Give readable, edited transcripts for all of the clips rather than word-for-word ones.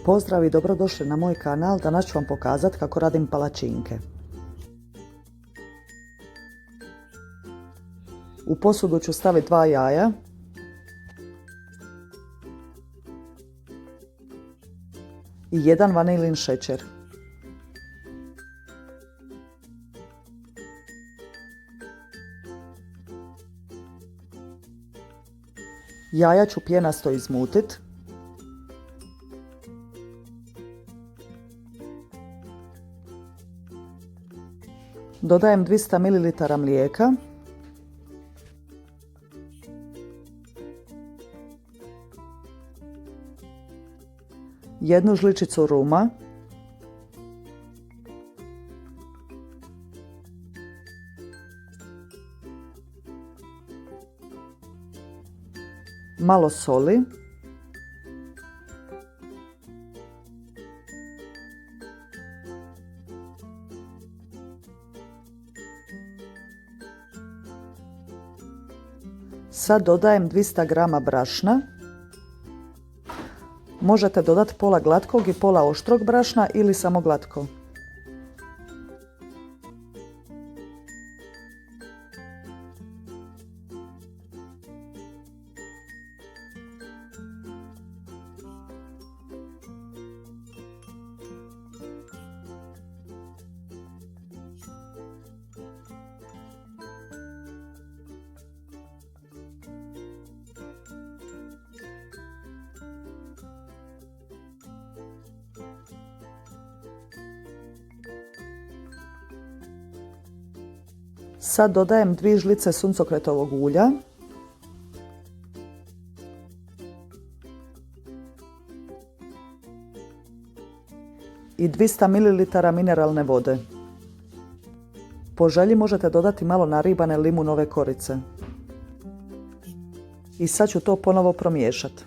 Pozdrav i dobrodošli na moj kanal. Danas ću vam pokazati kako radim palačinke. U posudu ću staviti 2 jaja, i 1 vanilin šećer. Jaja ću pjenasto izmutit. Dodajem 200 ml mlijeka. Jednu žličicu ruma. Malo soli. Sad dodajem 200 grama brašna. Možete dodati pola glatkog i pola oštrog brašna ili samo glatko. Sad dodajem 2 žlice suncokretovog ulja. I 200 ml mineralne vode. Po želji možete dodati malo naribane limunove korice. I sad ću to ponovo promiješati.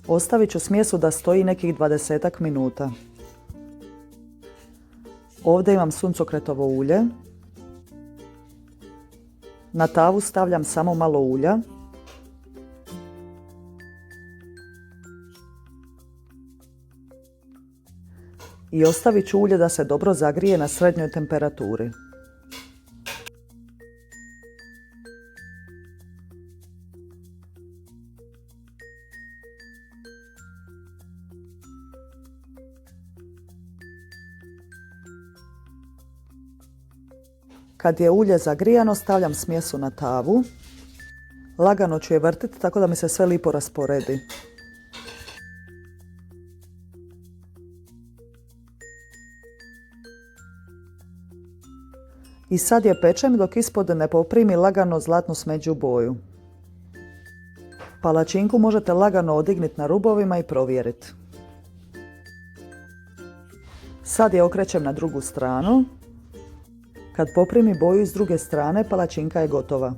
Ostavit ću smjesu da stoji nekih 20 minuta. Ovdje imam suncokretovo ulje. Na tavu stavljam samo malo ulja. I ostavit ću ulje da se dobro zagrije na srednjoj temperaturi. Kad je ulje zagrijano, stavljam smjesu na tavu. Lagano ću je vrtiti tako da mi se sve lipo rasporedi. I sad je pečem dok ispod ne poprimi lagano zlatnu smeđu boju. Palačinku možete lagano odignuti na rubovima i provjeriti. Sad je okrećem na drugu stranu. Kad poprimi boju iz druge strane, palačinka je gotova.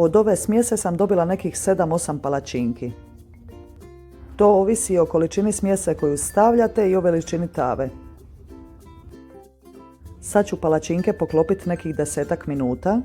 Od ove smjese sam dobila nekih 7-8 palačinki. To ovisi o količini smjese koju stavljate i o veličini tave. Sad ću palačinke poklopiti nekih 10 minuta.